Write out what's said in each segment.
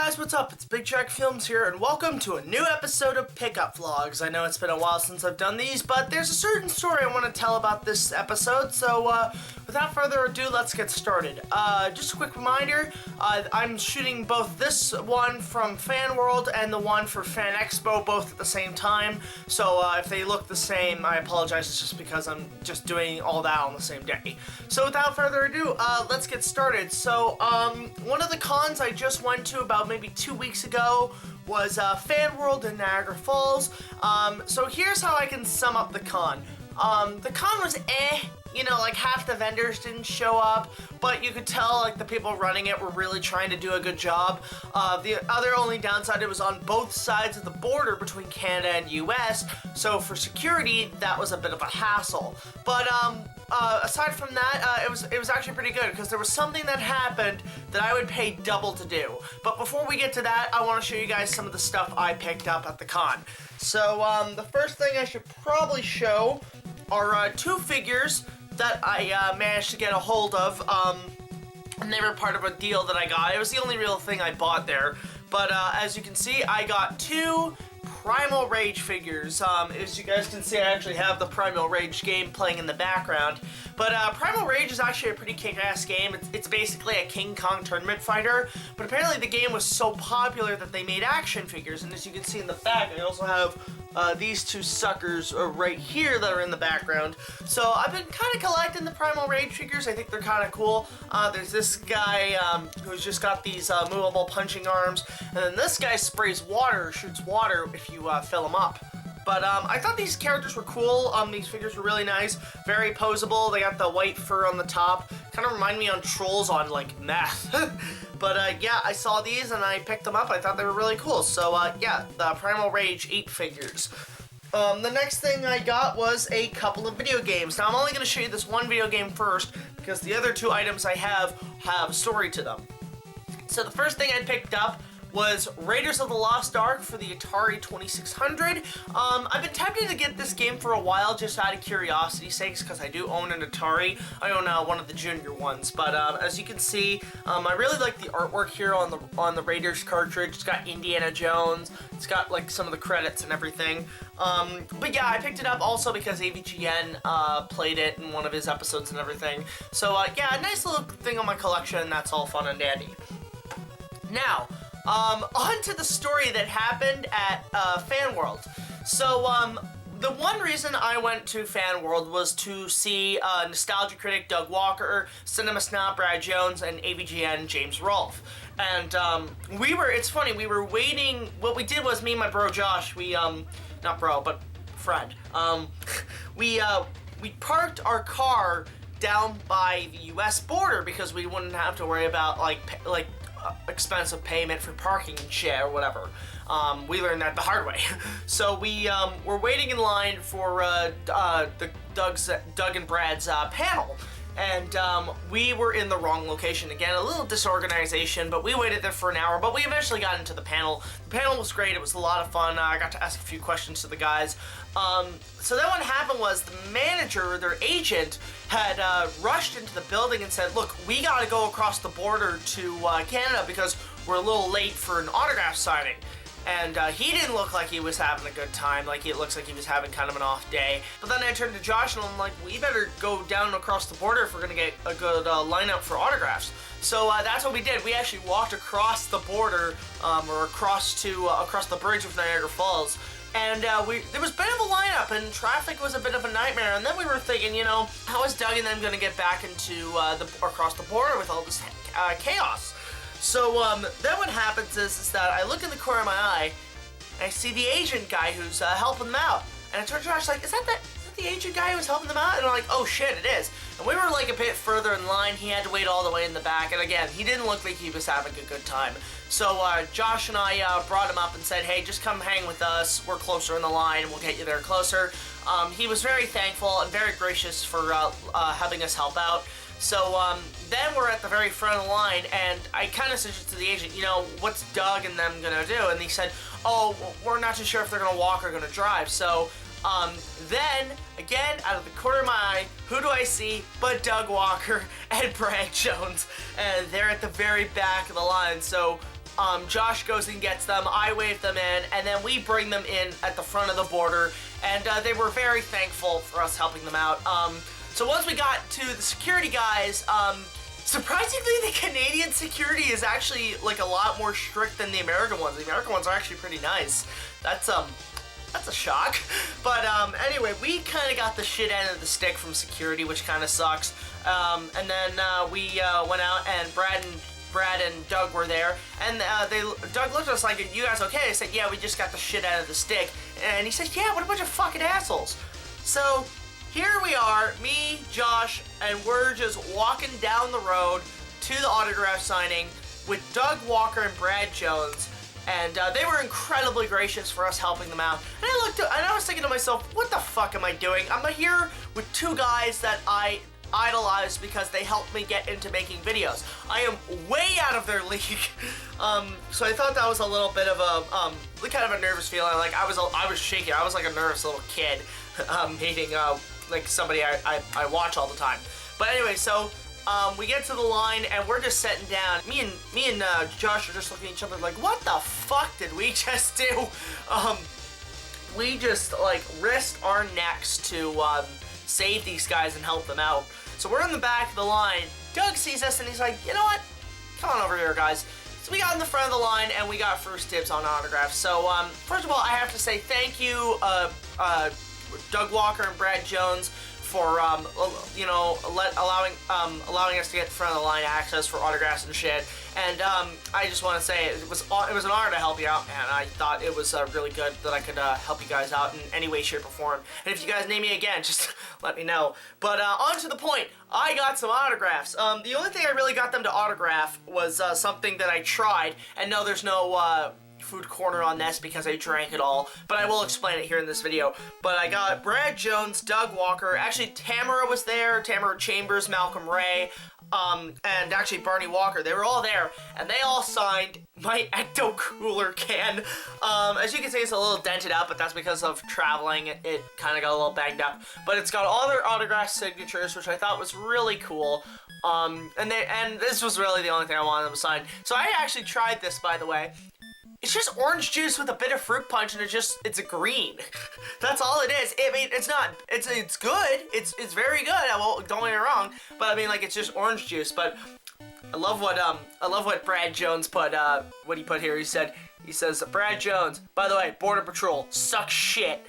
guys, what's up? It's BigJackFilms here, and welcome to a new episode of Pickup Vlogs. I know it's been a while since I've done these, but there's a certain story I want to tell about this episode, so without further ado, let's get started. Just a quick reminder, I'm shooting both this one from FanWorld and the one for Fan Expo both at the same time, so if they look the same, I apologize, it's just because I'm just doing all that on the same day. So without further ado, let's get started. So, one of the cons I just went to about maybe 2 weeks ago was FanWorld in Niagara Falls. So here's how I can sum up the con. The con was you know, like half the vendors didn't show up, but you could tell like the people running it were really trying to do a good job. The other only downside, it was on both sides of the border between Canada and US, so for security that was a bit of a hassle. But aside from that, it was actually pretty good because there was something that happened that I would pay double to do. But before we get to that, I want to show you guys some of the stuff I picked up at the con. So the first thing I should probably show are two figures that I managed to get a hold of. And they were part of a deal that I got. It was the only real thing I bought there. But as you can see, I got two Primal Rage figures. As you guys can see, I actually have the Primal Rage game playing in the background. But Primal Rage is actually a pretty kick-ass game. It's basically a King Kong tournament fighter, but apparently the game was so popular that they made action figures, and as you can see in the back, I also have these two suckers right here that are in the background. So I've been kind of collecting the Primal Rage figures. I think they're kind of cool. There's this guy who's just got these movable punching arms, and then this guy sprays water, shoots water if you fill him up. But I thought these characters were cool. These figures were really nice, very posable. They got the white fur on the top. Kind of remind me on Trolls on like meth. But yeah, I saw these and I picked them up. I thought they were really cool. So yeah, the Primal Rage 8 figures. The next thing I got was a couple of video games. Now I'm only going to show you this one video game first because the other two items I have a story to them. So the first thing I picked up was Raiders of the Lost Ark for the Atari 2600. I've been tempted to get this game for a while just out of curiosity's sakes because I do own an Atari. I own one of the junior ones, but as you can see, I really like the artwork here on the Raiders cartridge. It's got Indiana Jones. It's got like some of the credits and everything. But yeah, I picked it up also because AVGN played it in one of his episodes and everything. So yeah, a nice little thing on my collection. That's all fun and dandy. Now, on to the story that happened at FanWorld. So, the one reason I went to FanWorld was to see Nostalgia Critic Doug Walker, Cinema Snob Brad Jones, and AVGN James Rolfe. And it's funny, we were waiting. What we did was, me and my bro Josh, not bro, but friend, we parked our car down by the US border because we wouldn't have to worry about like expensive payment for parking and shit or whatever. We learned that the hard way. So we were waiting in line for Doug and Brad's panel, and we were in the wrong location again. A little disorganization, but we waited there for an hour. But we eventually got into the panel. The panel was great. It was a lot of fun. I got to ask a few questions to the guys. So then what happened was the manager, their agent, had rushed into the building and said, look, we got to go across the border to Canada because we're a little late for an autograph signing. And he didn't look like he was having a good time. Like, it looks like he was having kind of an off day. But then I turned to Josh and I'm like, we better go down across the border if we're going to get a good lineup for autographs. So that's what we did. We actually walked across the border, or across the bridge of Niagara Falls. And there was a bit of a lineup, and traffic was a bit of a nightmare. And then we were thinking, you know, how is Doug and them going to get back into across the border with all this chaos? So then what happens is that I look in the corner of my eye, and I see the agent guy who's helping them out. And I turn to Josh like, is that the agent guy who's helping them out? And I'm like, oh shit, it is. And we were like a bit further in line. He had to wait all the way in the back. And again, he didn't look like he was having a good time. So Josh and I brought him up and said, hey, just come hang with us. We're closer in the line and we'll get you there closer. He was very thankful and very gracious for having us help out. So then we're at the very front of the line, and I kind of suggested to the agent, you know, what's Doug and them gonna do? And he said, oh, we're not too sure if they're gonna walk or gonna drive. So then, again, out of the corner of my eye, who do I see but Doug Walker and Brad Jones? And they're at the very back of the line. So Josh goes and gets them, I wave them in, and then we bring them in at the front of the border, and they were very thankful for us helping them out. So once we got to the security guys, surprisingly, the Canadian security is actually like a lot more strict than the American ones. The American ones are actually pretty nice. That's a shock. But anyway, we kind of got the shit end of the stick from security, which kind of sucks. And then we went out, and Brad and Doug were there, and Doug looked at us like, "You guys okay?" I said, "Yeah, we just got the shit out of the stick." And he said, "Yeah, what a bunch of fucking assholes." So here we are, me, Josh, and we're just walking down the road to the autograph signing with Doug Walker and Brad Jones, and they were incredibly gracious for us helping them out. And I was thinking to myself, what the fuck am I doing? I'm here with two guys that I idolize because they helped me get into making videos. I am way out of their league. So I thought that was a little bit of a kind of a nervous feeling. Like I was shaking. I was like a nervous little kid meeting like somebody I watch all the time. But anyway, so we get to the line and we're just sitting down. Me and Josh are just looking at each other like, what the fuck did we just do? We just like risked our necks to save these guys and help them out. So we're in the back of the line. Doug sees us and he's like, you know what? Come on over here, guys. So we got in the front of the line and we got first dibs on autographs. So first of all, I have to say thank you, Doug Walker and Brad Jones, for you know, allowing us to get in front of the line access for autographs and shit. And I just want to say it was an honor to help you out, man. I thought it was really good that I could help you guys out in any way, shape, or form. And if you guys need me again, just let me know. But on to the point, I got some autographs. The only thing I really got them to autograph was something that I tried, and no, there's no food corner on this because I drank it all, but I will explain it here in this video. But I got Brad Jones, Doug Walker, actually Tamara was there, Tamara Chambers, Malcolm Ray, and actually Barney Walker. They were all there, and they all signed my Ecto cooler can. As you can see, it's a little dented up, but that's because of traveling. It kind of got a little banged up, but it's got all their autograph signatures, which I thought was really cool. And this was really the only thing I wanted them to sign. So I actually tried this, by the way. It's just orange juice with a bit of fruit punch, and it's a green. That's all it is. I mean, it's good. It's very good. Don't get me wrong, but I mean, like, it's just orange juice. But I love what Brad Jones put. What he put here. He says, Brad Jones, by the way, Border Patrol sucks shit.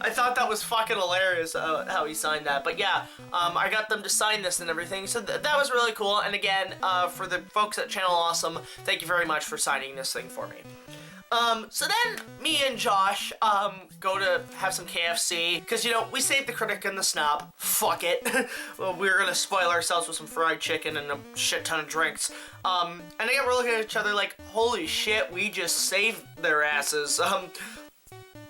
I thought that was fucking hilarious how he signed that. But yeah, I got them to sign this and everything, so that was really cool. And again, for the folks at Channel Awesome, thank you very much for signing this thing for me. So then me and Josh go to have some KFC, because, you know, we saved the Critic and the Snob. Fuck it. Well, we're gonna spoil ourselves with some fried chicken and a shit ton of drinks. And again, we're looking at each other like, holy shit, we just saved their asses.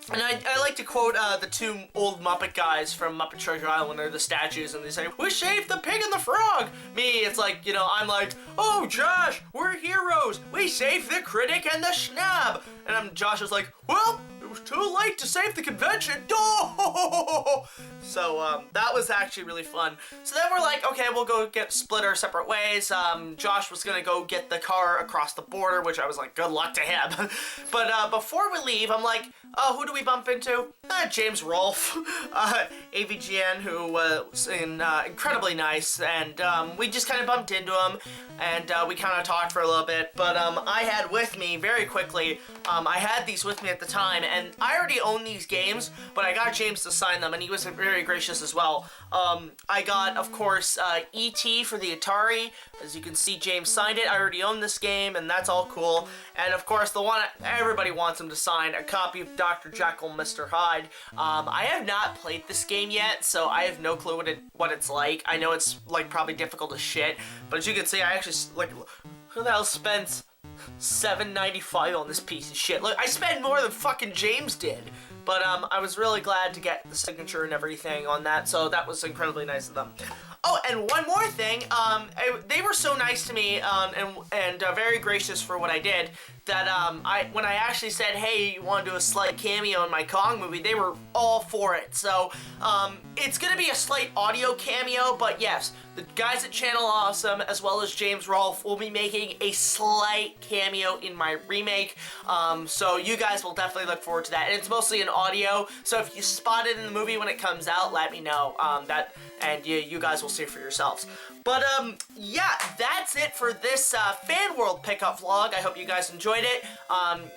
And I like to quote the two old Muppet guys from Muppet Treasure Island when they're the statues, and they say, we saved the pig and the frog! Me, it's like, you know, I'm like, oh, Josh, we're heroes! We saved the Critic and the Schnob! And Josh is like, well, it was too late to save the convention! Oh! So, that was actually really fun. So then we're like, okay, we'll go split our separate ways. Josh was gonna go get the car across the border, which I was like, good luck to him. But before we leave, I'm like, who do we bump into? James Rolfe, AVGN, who was incredibly nice, and we just kind of bumped into him, and we kind of talked for a little bit. But I had with me, very quickly, I had these with me at the time, and I already own these games, but I got James to sign them, and he was very gracious as well. I got, of course, E.T. for the Atari. As you can see, James signed it. I already own this game, and that's all cool. And of course, the one everybody wants him to sign, a copy of Dr. Jekyll, Mr. Hyde. I have not played this game yet, so I have no clue what it's like. I know it's like probably difficult as shit, but as you can see, I actually like, who the hell spends $7.95 on this piece of shit? Look, I spent more than fucking James did. But I was really glad to get the signature and everything on that, so that was incredibly nice of them. Oh, and one more thing, they were so nice to me, and very gracious for what I did, that, when I actually said, hey, you want to do a slight cameo in my Kong movie, they were all for it. So, it's gonna be a slight audio cameo, but yes, the guys at Channel Awesome, as well as James Rolfe, will be making a slight cameo in my remake, so you guys will definitely look forward to that. And it's mostly an audio, so if you spot it in the movie when it comes out, let me know, and you guys will see it for yourselves. But, yeah, that's it for this, FanWorld pickup vlog. I hope you guys enjoyed it.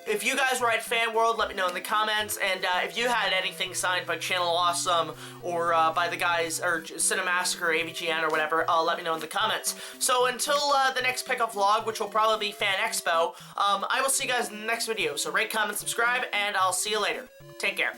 If you guys were at FanWorld, let me know in the comments, and, if you had anything signed by Channel Awesome, or, by the guys, or Cinemassacre, or AVGN, or whatever, let me know in the comments. So, until, the next pickup vlog, which will probably be Fan Expo, I will see you guys in the next video. So, rate, comment, subscribe, and I'll see you later. Take care.